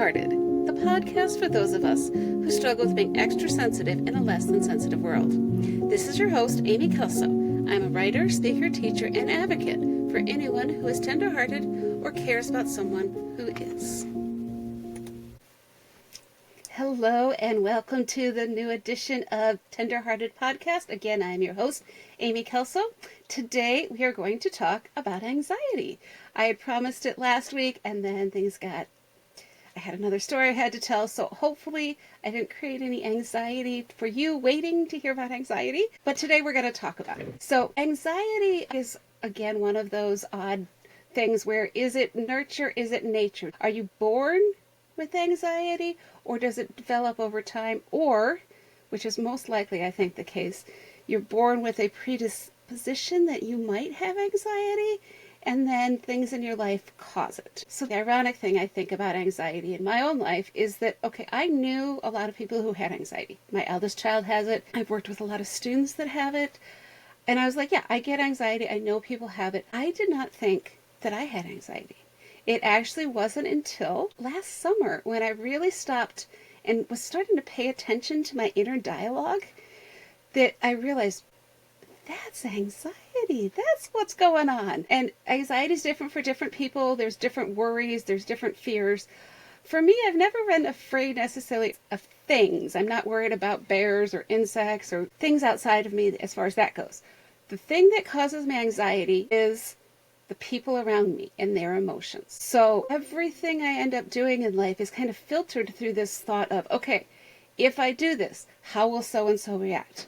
Tender-Hearted, the podcast for those of us who struggle with being extra sensitive in a less than sensitive world. This is your host, Amy Kelso. I'm a writer, speaker, teacher, and advocate for anyone who is tender-hearted or cares about someone who is. Hello and welcome to the new edition of Tender-Hearted Podcast. Again, I am your host, Amy Kelso. Today we are going to talk about anxiety. I had promised it last week and then I had another story I had to tell, so hopefully I didn't create any anxiety for you waiting to hear about anxiety. But today we're going to talk about it. So anxiety is, again, one of those odd things where is it nurture, is it nature? Are you born with anxiety, or does it develop over time, or, which is most likely I think the case, you're born with a predisposition that you might have anxiety, and then things in your life cause it. So the ironic thing I think about anxiety in my own life is that, okay, I knew a lot of people who had anxiety. My eldest child has it. I've worked with a lot of students that have it. And I was like, yeah, I get anxiety. I know people have it. I did not think that I had anxiety. It actually wasn't until last summer when I really stopped and was starting to pay attention to my inner dialogue that I realized, that's anxiety. That's what's going on. And anxiety is different for different people. There's different worries. There's different fears. For me, I've never been afraid necessarily of things. I'm not worried about bears or insects or things outside of me as far as that goes. The thing that causes me anxiety is the people around me and their emotions. So everything I end up doing in life is kind of filtered through this thought of, okay, if I do this, how will so-and-so react?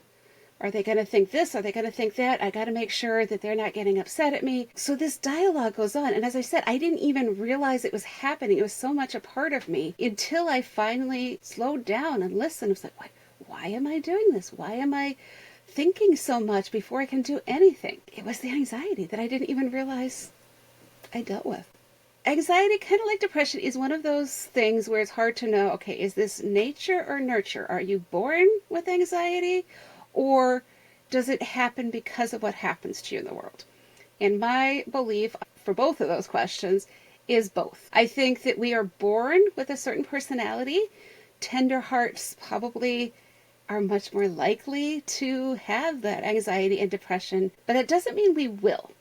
Are they going to think this? Are they going to think that? I got to make sure that they're not getting upset at me. So this dialogue goes on. And as I said, I didn't even realize it was happening. It was so much a part of me until I finally slowed down and listened. I was like, why am I doing this? Why am I thinking so much before I can do anything? It was the anxiety that I didn't even realize I dealt with. Anxiety, kind of like depression, is one of those things where it's hard to know, okay, is this nature or nurture? Are you born with anxiety? Or does it happen because of what happens to you in the world? And my belief for both of those questions is both. I think that we are born with a certain personality. Tender hearts probably are much more likely to have that anxiety and depression, but it doesn't mean we will.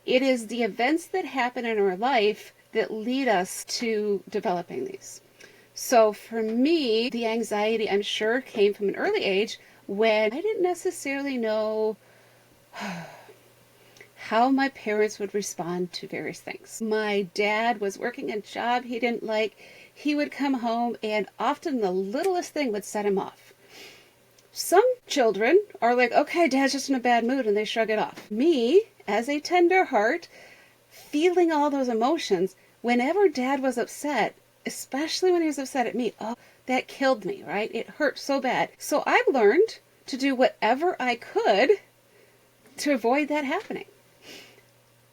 It is the events that happen in our life that lead us to developing these. So for me, the anxiety, I'm sure, came from an early age when I didn't necessarily know how my parents would respond to various things. My dad was working a job he didn't like. He would come home and often the littlest thing would set him off. Some children are like, okay, Dad's just in a bad mood, and they shrug it off. Me, as a tender heart, feeling all those emotions, whenever Dad was upset, especially when he was upset at me, that killed me, right? It hurt so bad. So I've learned to do whatever I could to avoid that happening.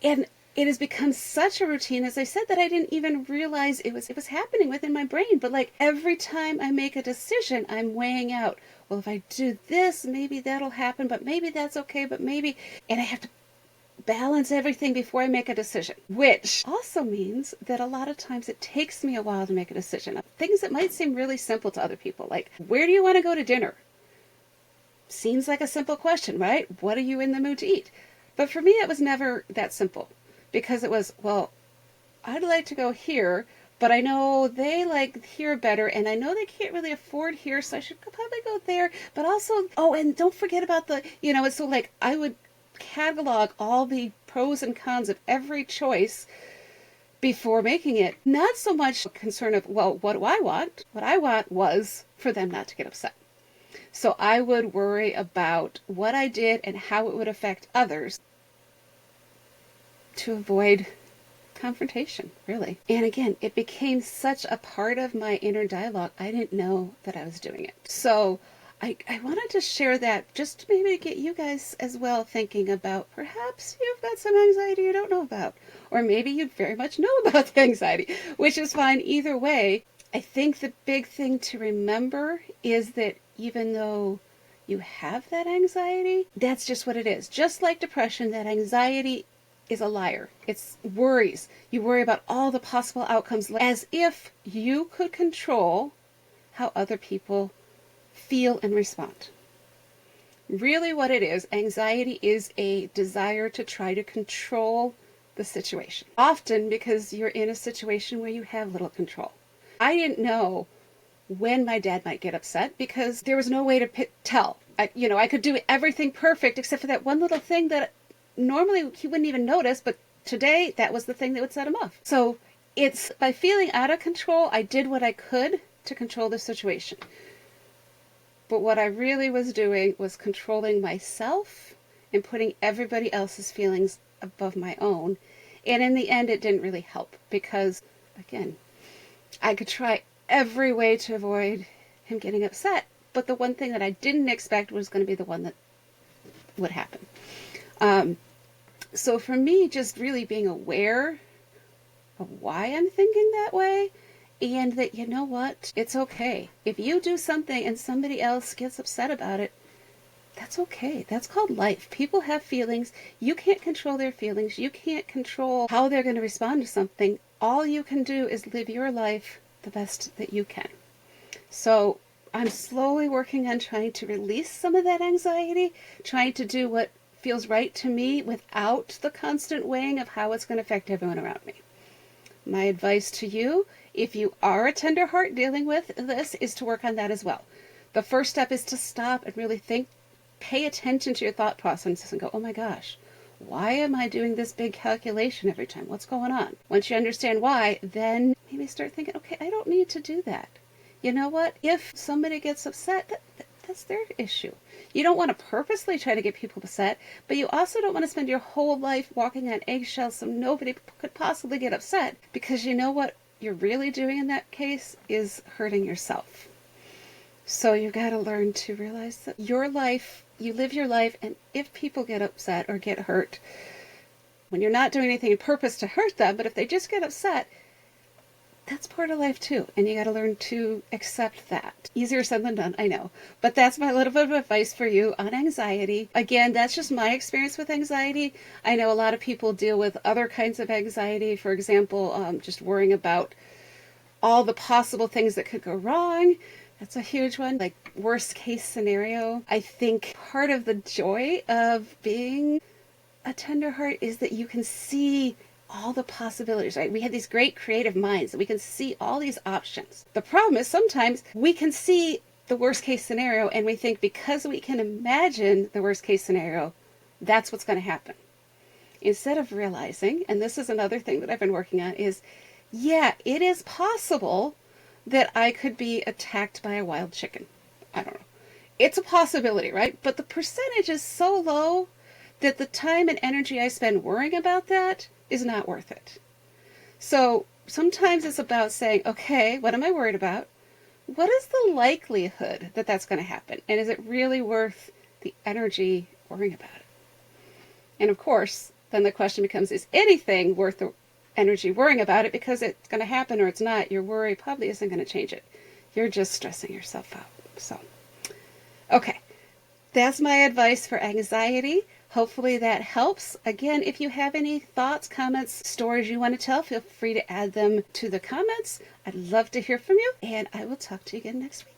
And it has become such a routine, as I said, that I didn't even realize it was happening within my brain. But like every time I make a decision, I'm weighing out, well, if I do this, maybe that'll happen, but maybe that's okay, but maybe, and I have to balance everything before I make a decision, which also means that a lot of times it takes me a while to make a decision. Things that might seem really simple to other people, like, where do you want to go to dinner? Seems like a simple question, right? What are you in the mood to eat? But for me, it was never that simple, because it was, well, I'd like to go here, but I know they like here better, and I know they can't really afford here, so I should probably go there. But also, and don't forget about it's so like I would catalog all the pros and cons of every choice before making it. Not so much concern of, well, what do I want? What I want was for them not to get upset. So I would worry about what I did and how it would affect others to avoid confrontation, really. And again, it became such a part of my inner dialogue, I didn't know that I was doing it. So I wanted to share that just to maybe get you guys as well thinking about perhaps you've got some anxiety you don't know about, or maybe you very much know about the anxiety, which is fine either way. I think the big thing to remember is that even though you have that anxiety, that's just what it is. Just like depression, that anxiety is a liar. It's worries. You worry about all the possible outcomes as if you could control how other people feel and respond. Really what it is, anxiety is a desire to try to control the situation. Often because you're in a situation where you have little control. I didn't know when my dad might get upset because there was no way to tell. I could do everything perfect except for that one little thing that normally he wouldn't even notice, but today that was the thing that would set him off. So it's by feeling out of control, I did what I could to control the situation. But what I really was doing was controlling myself and putting everybody else's feelings above my own. And in the end, it didn't really help because, again, I could try every way to avoid him getting upset. But the one thing that I didn't expect was going to be the one that would happen. So for me, just really being aware of why I'm thinking that way, and that, you know what, it's okay. If you do something and somebody else gets upset about it, that's okay. That's called life. People have feelings. You can't control their feelings. You can't control how they're going to respond to something. All you can do is live your life the best that you can. So I'm slowly working on trying to release some of that anxiety, trying to do what feels right to me without the constant weighing of how it's going to affect everyone around me. My advice to you, if you are a tender heart dealing with this, is to work on that as well. The first step is to stop and really think, pay attention to your thought process and go, oh my gosh, why am I doing this big calculation every time? What's going on? Once you understand why, then maybe start thinking, okay, I don't need to do that. You know what? If somebody gets upset, that's their issue. You don't want to purposely try to get people upset, but you also don't want to spend your whole life walking on eggshells so nobody could possibly get upset, because you know what you're really doing in that case is hurting yourself. So you've got to learn to realize that your life, you live your life, and if people get upset or get hurt, when you're not doing anything on purpose to hurt them, but if they just get upset, that's part of life too, and you got to learn to accept that. Easier said than done, I know. But that's my little bit of advice for you on anxiety. Again, that's just my experience with anxiety. I know a lot of people deal with other kinds of anxiety. For example, just worrying about all the possible things that could go wrong. That's a huge one. Like worst case scenario. I think part of the joy of being a tender heart is that you can see all the possibilities, right? We have these great creative minds that we can see all these options. The problem is sometimes we can see the worst case scenario and we think because we can imagine the worst case scenario, that's what's going to happen. Instead of realizing, and this is another thing that I've been working on, is yeah, it is possible that I could be attacked by a wild chicken. I don't know. It's a possibility, right? But the percentage is so low that the time and energy I spend worrying about that is not worth it. So sometimes it's about saying, okay, what am I worried about? What is the likelihood that that's going to happen? And is it really worth the energy worrying about it? And of course, then the question becomes, is anything worth the energy worrying about it? Because it's going to happen or it's not. Your worry probably isn't going to change it. You're just stressing yourself out. So, okay. That's my advice for anxiety. Hopefully that helps. Again, if you have any thoughts, comments, stories you want to tell, feel free to add them to the comments. I'd love to hear from you, and I will talk to you again next week.